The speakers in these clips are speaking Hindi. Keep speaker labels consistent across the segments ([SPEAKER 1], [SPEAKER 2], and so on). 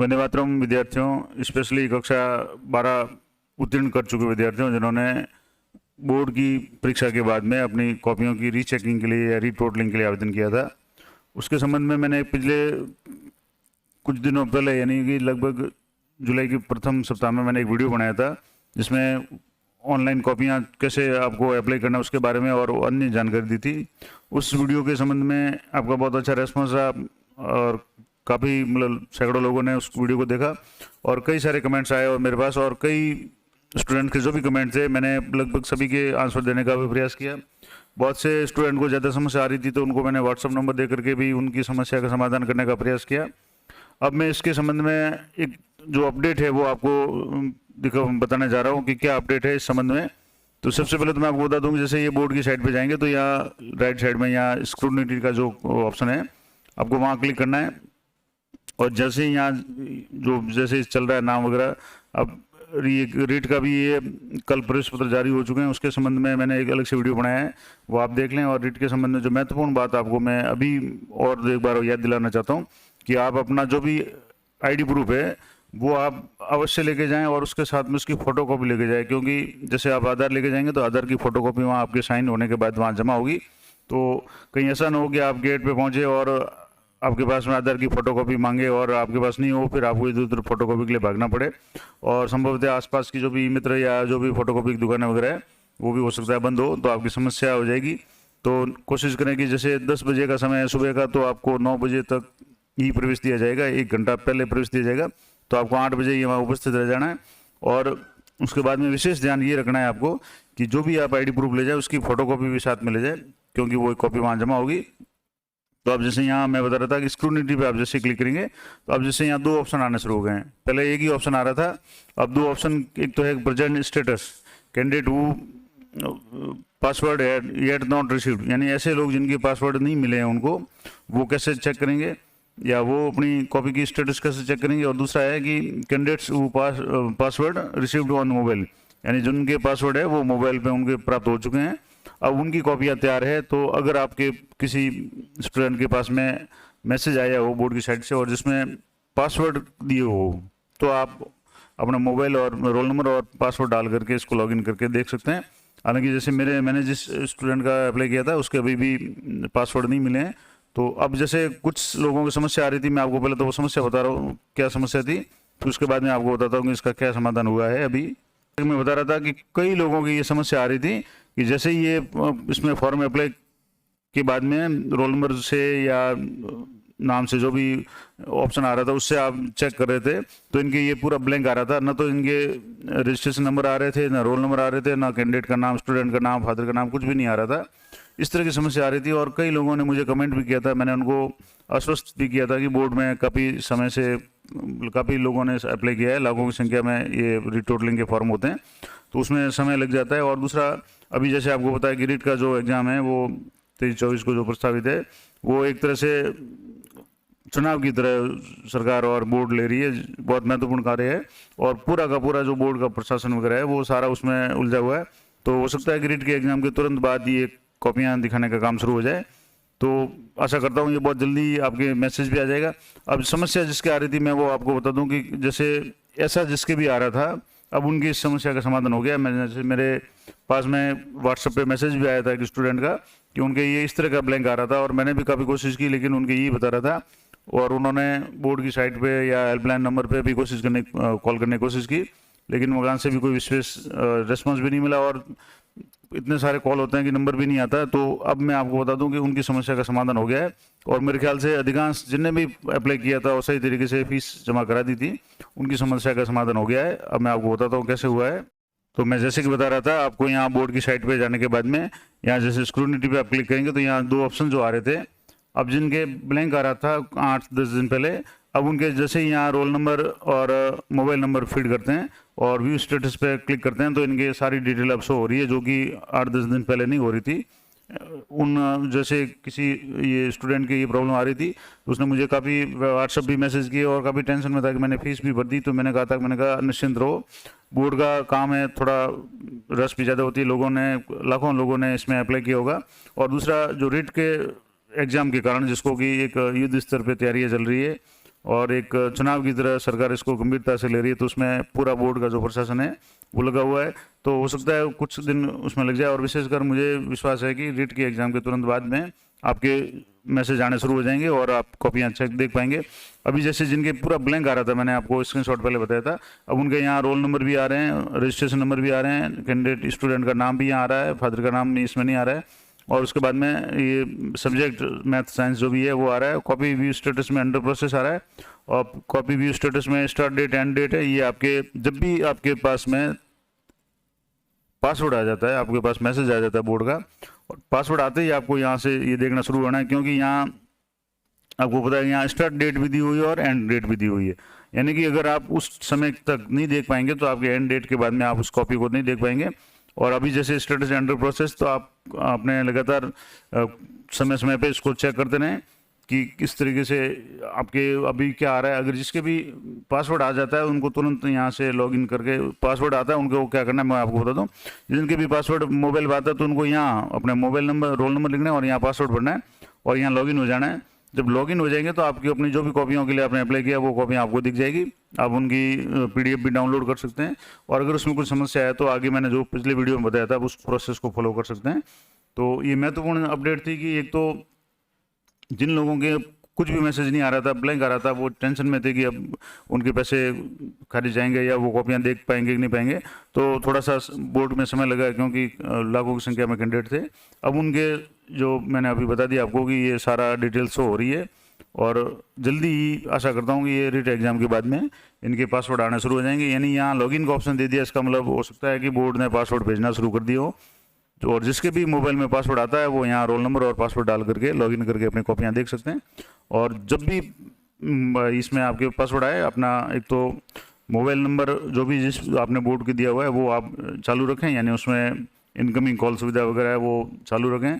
[SPEAKER 1] वंदे मातरम विद्यार्थियों, स्पेशली कक्षा 12 उत्तीर्ण कर चुके विद्यार्थियों जिन्होंने बोर्ड की परीक्षा के बाद में अपनी कॉपियों की रीचेकिंग के लिए या रीटोटलिंग के लिए आवेदन किया था, उसके संबंध में मैंने पिछले कुछ दिनों पहले यानी कि लगभग जुलाई के प्रथम सप्ताह में मैंने एक वीडियो बनाया था जिसमें ऑनलाइन कॉपियां कैसे आपको अप्लाई करना है उसके बारे में और अन्य जानकारी दी थी। उस वीडियो के संबंध में आपका बहुत अच्छा रेस्पॉन्स रहा और काफ़ी मतलब सैकड़ों लोगों ने उस वीडियो को देखा और कई सारे कमेंट्स आए और मेरे पास, और कई स्टूडेंट के जो भी कमेंट थे मैंने लगभग सभी के आंसर देने का भी प्रयास किया। बहुत से स्टूडेंट को ज़्यादा समस्या आ रही थी तो उनको मैंने व्हाट्सअप नंबर दे करके भी उनकी समस्या का समाधान करने का प्रयास किया। अब मैं इसके संबंध में एक जो अपडेट है वो आपको बताने जा रहा हूँ कि क्या अपडेट है इस संबंध में। तो सबसे पहले तो मैं आपको बता दूँ कि जैसे ये बोर्ड की साइट पे जाएंगे तो यहाँ राइट साइड में यहाँ स्क्रूटिनी का जो ऑप्शन है आपको वहाँ क्लिक करना है और जैसे यहाँ जो जैसे चल रहा है नाम वगैरह, अब रीट का भी ये कल प्रवेश पत्र जारी हो चुके हैं, उसके संबंध में मैंने एक अलग से वीडियो बनाया है, वो आप देख लें। और रीट के संबंध में जो महत्वपूर्ण बात आपको मैं अभी और एक बार याद दिलाना चाहता हूँ कि आप अपना जो भी आईडी प्रूफ है वो आप अवश्य लेके जाएं और उसके साथ में उसकी फ़ोटोकॉपी लेके जाएं, क्योंकि जैसे आप आधार लेके जाएंगे तो आधार की फ़ोटोकॉपी वहाँ आपके साइन होने के बाद वहाँ जमा होगी। तो कहीं ऐसा ना हो कि आप गेट पे पहुँचे और आपके पास में आधार की फ़ोटोकॉपी मांगे और आपके पास नहीं हो, फिर आपको इधर उधर फ़ोटोकॉपी के लिए भागना पड़े और संभवतः आसपास की जो भी मित्र या जो भी फ़ोटोकॉपी की दुकानें वगैरह है वो भी हो सकता है बंद हो, तो आपकी समस्या हो जाएगी। तो कोशिश करें कि जैसे 10 बजे का समय है सुबह का, तो आपको 9 बजे तक ही प्रवेश दिया जाएगा, 1 घंटा पहले प्रवेश दिया जाएगा, तो आपको 8 बजे ही वहाँ उपस्थित रह जाना है। और उसके बाद में विशेष ध्यान ये रखना है आपको कि जो भी आप आईडी प्रूफ ले जाए उसकी फ़ोटोकॉपी भी साथ में ले जाए, क्योंकि वो कॉपी वहाँ जमा होगी। तो अब जैसे यहाँ मैं बता रहा था कि स्क्रूटिनी पे आप जैसे क्लिक करेंगे तो अब जैसे यहाँ 2 ऑप्शन आने शुरू हो गए हैं। पहले एक ही ऑप्शन आ रहा था, अब 2 ऑप्शन, एक तो है present status candidate who password yet not received, यानी ऐसे लोग जिनके पासवर्ड नहीं मिले हैं उनको वो कैसे चेक करेंगे या वो अपनी कॉपी की स्टेटस कैसे चेक करेंगे। और दूसरा है कि candidates who password received on mobile, यानी जिनके पासवर्ड है वो मोबाइल पे उनके प्राप्त हो चुके हैं, अब उनकी कॉपियाँ तैयार है। तो अगर आपके किसी स्टूडेंट के पास में मैसेज आया हो बोर्ड की साइड से और जिसमें पासवर्ड दिए हो तो आप अपना मोबाइल और रोल नंबर और पासवर्ड डाल करके इसको लॉगिन करके देख सकते हैं। हालांकि जैसे मैंने जिस स्टूडेंट का अप्लाई किया था उसके अभी भी पासवर्ड नहीं मिले हैं। तो अब जैसे कुछ लोगों की समस्या आ रही थी, मैं आपको पहले तो वो समस्या बता रहा हूँ क्या समस्या थी, फिर उसके बाद में आपको बताता हूँ कि इसका क्या समाधान हुआ है। अभी मैं बता रहा था कि कई लोगों की ये समस्या आ रही थी कि जैसे ये इसमें फॉर्म अप्लाई के बाद में रोल नंबर से या नाम से जो भी ऑप्शन आ रहा था उससे आप चेक कर रहे थे तो इनके ये पूरा ब्लैंक आ रहा था, ना तो इनके रजिस्ट्रेशन नंबर आ रहे थे, ना रोल नंबर आ रहे थे, ना कैंडिडेट का नाम, स्टूडेंट का नाम, फादर का नाम, कुछ भी नहीं आ रहा था। इस तरह की समस्या आ रही थी और कई लोगों ने मुझे कमेंट भी किया था, मैंने उनको आश्वस्त भी किया था कि बोर्ड में काफ़ी समय से काफ़ी लोगों ने अप्लाई किया है, लाखों की संख्या में ये रिटोटलिंग के फॉर्म होते हैं तो उसमें समय लग जाता है। और दूसरा अभी जैसे आपको पता है कि रीट का जो एग्ज़ाम है वो 23-24 को जो प्रस्तावित है वो एक तरह से चुनाव की तरह सरकार और बोर्ड ले रही है, बहुत महत्वपूर्ण कार्य है और पूरा का पूरा जो बोर्ड का प्रशासन वगैरह है वो सारा उसमें उलझा हुआ है। तो हो सकता है कि रीट के एग्ज़ाम के तुरंत बाद ये कॉपियाँ दिखाने का काम शुरू हो जाए, तो आशा करता हूँ ये बहुत जल्दी आपके मैसेज भी आ जाएगा। अब समस्या जिसके आ रही थी मैं वो आपको बता दूँ कि जैसे ऐसा जिसके भी आ रहा था अब उनकी इस समस्या का समाधान हो गया। मेरे पास में व्हाट्सएप पे मैसेज भी आया था कि स्टूडेंट का कि उनके ये इस तरह का ब्लैंक आ रहा था और मैंने भी काफ़ी कोशिश की लेकिन उनके यही बता रहा था और उन्होंने बोर्ड की साइट पे या हेल्पलाइन नंबर पे भी कॉल करने की कोशिश की लेकिन वहाँ से भी कोई विशेष रेस्पॉन्स भी नहीं मिला और इतने सारे कॉल होते हैं कि नंबर भी नहीं आता। तो अब मैं आपको बता दूं कि उनकी समस्या का समाधान हो गया है और मेरे ख्याल से अधिकांश जिनने भी अप्लाई किया था और सही तरीके से फीस जमा करा दी थी उनकी समस्या का समाधान हो गया है। अब मैं आपको बताता हूँ कैसे हुआ है। तो मैं जैसे कि बता रहा था आपको यहाँ बोर्ड की साइट पर जाने के बाद में यहाँ जैसे स्क्रूटिनी पे आप क्लिक करेंगे तो यहाँ 2 ऑप्शन जो आ रहे थे, अब जिनके ब्लैंक आ रहा था 8-10 दिन पहले, अब उनके जैसे ही यहाँ रोल नंबर और मोबाइल नंबर फीड करते हैं और व्यू स्टेटस पे क्लिक करते हैं तो इनके सारी डिटेल अब शो हो रही है जो कि 8-10 दिन पहले नहीं हो रही थी। उन जैसे किसी ये स्टूडेंट की ये प्रॉब्लम आ रही थी तो उसने मुझे काफ़ी व्हाट्सअप भी मैसेज किए और काफ़ी टेंशन में था कि मैंने फीस भी भर दी। तो मैंने कहा निश्चिंत रहो, बोर्ड का काम है, थोड़ा रस भी ज़्यादा होती है, लाखों लोगों ने इसमें अप्लाई किया होगा। और दूसरा जो रीट के एग्ज़ाम के कारण जिसको कि एक युद्ध स्तर पर तैयारियाँ चल रही है और एक चुनाव की तरह सरकार इसको गंभीरता से ले रही है, तो उसमें पूरा बोर्ड का जो प्रशासन है वो लगा हुआ है। तो हो सकता है कुछ दिन उसमें लग जाए, और विशेषकर मुझे विश्वास है कि रीट के एग्ज़ाम के तुरंत बाद में आपके मैसेज आने शुरू हो जाएंगे और आप कॉपियाँ चेक देख पाएंगे। अभी जैसे जिनके पूरा ब्लैंक आ रहा था, मैंने आपको स्क्रीनशॉट पहले बताया था, अब उनके यहाँ रोल नंबर भी आ रहे हैं, रजिस्ट्रेशन नंबर भी आ रहे हैं, कैंडिडेट स्टूडेंट का नाम भी यहाँ आ रहा है, फादर का नाम इसमें नहीं आ रहा है, और उसके बाद में ये सब्जेक्ट मैथ साइंस जो भी है वो आ रहा है। कॉपी व्यू स्टेटस में अंडर प्रोसेस आ रहा है, और कॉपी व्यू स्टेटस में स्टार्ट डेट एंड डेट है। ये आपके जब भी आपके पास में पासवर्ड आ जाता है, आपके पास मैसेज आ जाता है बोर्ड का, और पासवर्ड आते ही आपको यहाँ से ये देखना शुरू होना है, क्योंकि यहाँ आपको पता है यहाँ स्टार्ट डेट भी दी हुई है और एंड डेट भी दी हुई है। यानी कि अगर आप उस समय तक नहीं देख पाएंगे तो आपके एंड डेट के बाद में आप उस कॉपी को नहीं देख पाएंगे। और अभी जैसे स्टेटस अंडर प्रोसेस, तो आप अपने लगातार समय समय पे इसको चेक करते रहें कि किस तरीके से आपके अभी क्या आ रहा है। अगर जिसके भी पासवर्ड आ जाता है उनको तुरंत यहाँ से लॉगिन करके, पासवर्ड आता है उनको क्या करना है मैं आपको बता दूँ। जिनके भी पासवर्ड मोबाइल पर आता है तो उनको यहाँ अपने मोबाइल नंबर, रोल नंबर लिखना है और यहाँ पासवर्ड भरना है और यहाँ लॉगिन हो जाना है। जब लॉगिन हो जाएंगे तो आपकी अपनी जो भी कॉपियों के लिए आपने अप्लाई किया वो कॉपियाँ आपको दिख जाएगी। आप उनकी पीडीएफ भी डाउनलोड कर सकते हैं, और अगर उसमें कुछ समस्या है तो आगे मैंने जो पिछले वीडियो में बताया था उस प्रोसेस को फॉलो कर सकते हैं। तो ये महत्वपूर्ण अपडेट थी कि एक तो जिन लोगों के कुछ भी मैसेज नहीं आ रहा था, ब्लैंक आ रहा था, वो टेंशन में थे कि अब उनके पैसे खारिज जाएंगे या वो कॉपियाँ देख पाएंगे कि नहीं पाएंगे। तो थोड़ा सा बोर्ड में समय लगा क्योंकि लाखों की संख्या में कैंडिडेट थे। अब उनके जो मैंने अभी बता दिया आपको कि ये सारा डिटेल शो हो रही है, और जल्दी ही आशा करता हूँ कि ये रीट एग्जाम के बाद में इनके पासवर्ड आने शुरू हो जाएंगे। यानी यहाँ लॉगिन का ऑप्शन दे दिया, इसका मतलब हो सकता है कि बोर्ड ने पासवर्ड भेजना शुरू कर दिया हो। तो और जिसके भी मोबाइल में पासवर्ड आता है वो यहाँ रोल नंबर और पासवर्ड डाल करके लॉगिन करके अपनी कॉपियाँ देख सकते हैं। और जब भी इसमें आपके पासवर्ड आए, अपना एक तो मोबाइल नंबर जो भी जिस आपने बोर्ड के दिया हुआ है वो आप चालू रखें, यानी उसमें इनकमिंग कॉल सुविधा वगैरह है वो चालू रखें।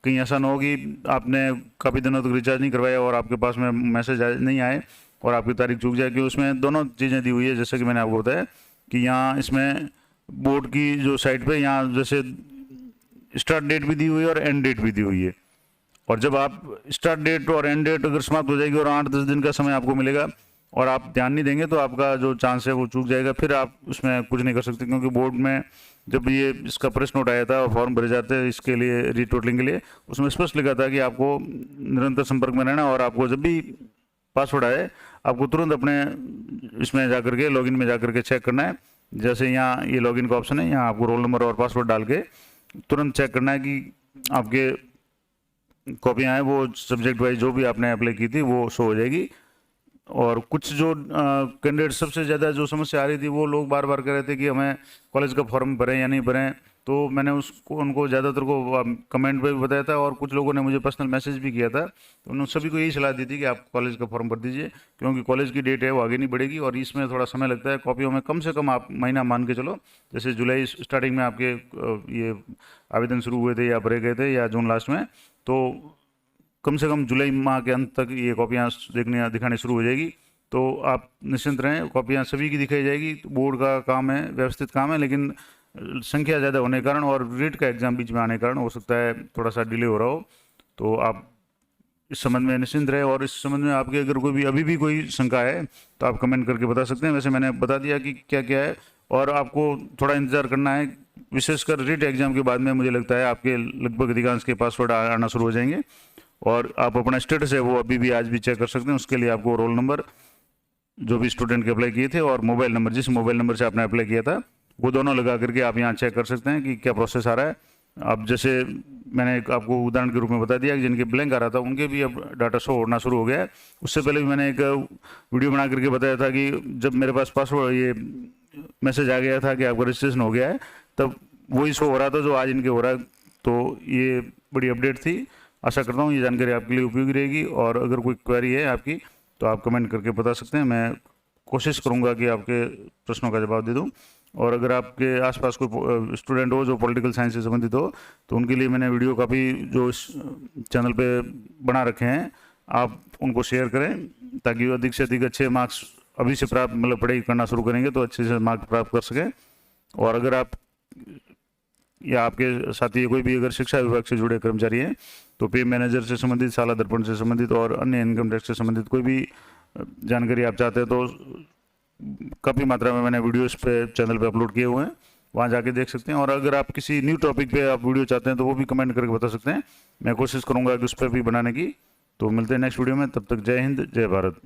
[SPEAKER 1] कहीं ऐसा ना हो कि आपने काफ़ी दिनों तक रिचार्ज नहीं करवाया और आपके पास में मैसेज नहीं आए और आपकी तारीख चूक जाए, कि उसमें दोनों चीज़ें दी हुई है। जैसे कि मैंने आपको बताया कि यहाँ इसमें बोर्ड की जो साइट पे यहाँ जैसे स्टार्ट डेट भी दी हुई है और एंड डेट भी दी हुई है। और जब आप स्टार्ट डेट और एंड डेट अगर समाप्त हो जाएगी और 8-10 दिन का समय आपको मिलेगा और आप ध्यान नहीं देंगे तो आपका जो चांस है वो चूक जाएगा, फिर आप उसमें कुछ नहीं कर सकते। क्योंकि बोर्ड में जब ये इसका प्रेस नोट आया था और फॉर्म भरे जाते हैं इसके लिए रीटोटलिंग के लिए, उसमें स्पष्ट लिखा था कि आपको निरंतर संपर्क में रहना, और आपको जब भी पासवर्ड आए आपको तुरंत अपने इसमें जा करके लॉगिन में जा करके चेक करना है। जैसे यहाँ ये लॉगिन का ऑप्शन है, यहाँ आपको रोल नंबर और पासवर्ड डाल के तुरंत चेक करना है कि आपके कॉपियाँ हैं वो सब्जेक्ट वाइज जो भी आपने अप्लाई की थी वो शो हो जाएगी। और कुछ जो कैंडिडेट सबसे ज़्यादा जो समस्या आ रही थी वो लोग बार बार कह रहे थे कि हमें कॉलेज का फॉर्म भरें या नहीं भरें, तो मैंने उसको उनको ज़्यादातर को कमेंट पे भी बताया था और कुछ लोगों ने मुझे पर्सनल मैसेज भी किया था। तो उन्होंने सभी को यही सलाह दी थी कि आप कॉलेज का फॉर्म भर दीजिए, क्योंकि कॉलेज की डेट है वो आगे नहीं बढ़ेगी और इसमें थोड़ा समय लगता है। कॉपियों में कम से कम आप महीना मान के चलो, जैसे जुलाई स्टार्टिंग में आपके ये आवेदन शुरू हुए थे या भरे गए थे या जून लास्ट में, तो कम से कम जुलाई माह के अंत तक ये कॉपियाँ दिखानी शुरू हो जाएगी। तो आप निश्चिंत रहें, कॉपियाँ सभी की दिखाई जाएगी। बोर्ड का काम है, व्यवस्थित काम है, लेकिन संख्या ज़्यादा होने के कारण और रीट का एग्ज़ाम बीच में आने के कारण हो सकता है थोड़ा सा डिले हो रहा हो। तो आप इस संबंध में निश्चिंत रहे, और इस संबंध में आपके अगर कोई भी अभी भी कोई शंका है तो आप कमेंट करके बता सकते हैं। वैसे मैंने बता दिया कि क्या क्या है, और आपको थोड़ा इंतज़ार करना है। विशेषकर रीट एग्ज़ाम के बाद में मुझे लगता है आपके लगभग अधिकांश के पासवर्ड आना शुरू हो जाएंगे, और आप अपना स्टेटस है वो अभी भी आज भी चेक कर सकते हैं। उसके लिए आपको रोल नंबर जो भी स्टूडेंट के अप्लाई किए थे और मोबाइल नंबर जिस मोबाइल नंबर से आपने अप्लाई किया था वो दोनों लगा करके आप यहाँ चेक कर सकते हैं कि क्या प्रोसेस आ रहा है। अब जैसे मैंने आपको उदाहरण के रूप में बता दिया कि जिनके ब्लैंक आ रहा था उनके भी अब डाटा शो होना शुरू हो गया है। उससे पहले भी मैंने एक वीडियो बना करके बताया था कि जब मेरे पास पासवर्ड ये मैसेज आ गया था कि आपका रजिस्ट्रेशन हो गया है, तब वही शो हो रहा था जो आज इनके हो रहा है। तो ये बड़ी अपडेट थी। आशा करता हूँ ये जानकारी आपके लिए उपयोगी रहेगी, और अगर कोई क्वेरी है आपकी तो आप कमेंट करके बता सकते हैं। मैं कोशिश करूँगा कि आपके प्रश्नों का जवाब दे दूँ। और अगर आपके आसपास कोई स्टूडेंट हो जो पॉलिटिकल साइंस से संबंधित हो तो उनके लिए मैंने वीडियो काफ़ी जो इस चैनल पे बना रखे हैं, आप उनको शेयर करें ताकि अधिक से अधिक अच्छे मार्क्स अभी से प्राप्त मतलब पढ़ाई करना शुरू करेंगे तो अच्छे से मार्क्स प्राप्त कर सकें। और अगर आप या आपके साथी कोई भी अगर शिक्षा विभाग से जुड़े कर्मचारी हैं तो पे मैनेजर से संबंधित, साला दर्पण से संबंधित और अन्य इनकम टैक्स से संबंधित कोई भी जानकारी आप चाहते हैं तो काफ़ी मात्रा में मैंने वीडियो इस पे चैनल पे अपलोड किए हुए हैं, वहाँ जाके देख सकते हैं। और अगर आप किसी न्यू टॉपिक पे आप वीडियो चाहते हैं तो वो भी कमेंट करके बता सकते हैं, मैं कोशिश करूँगा कि उस पर भी बनाने की। तो मिलते हैं नेक्स्ट वीडियो में, तब तक जय हिंद जय भारत।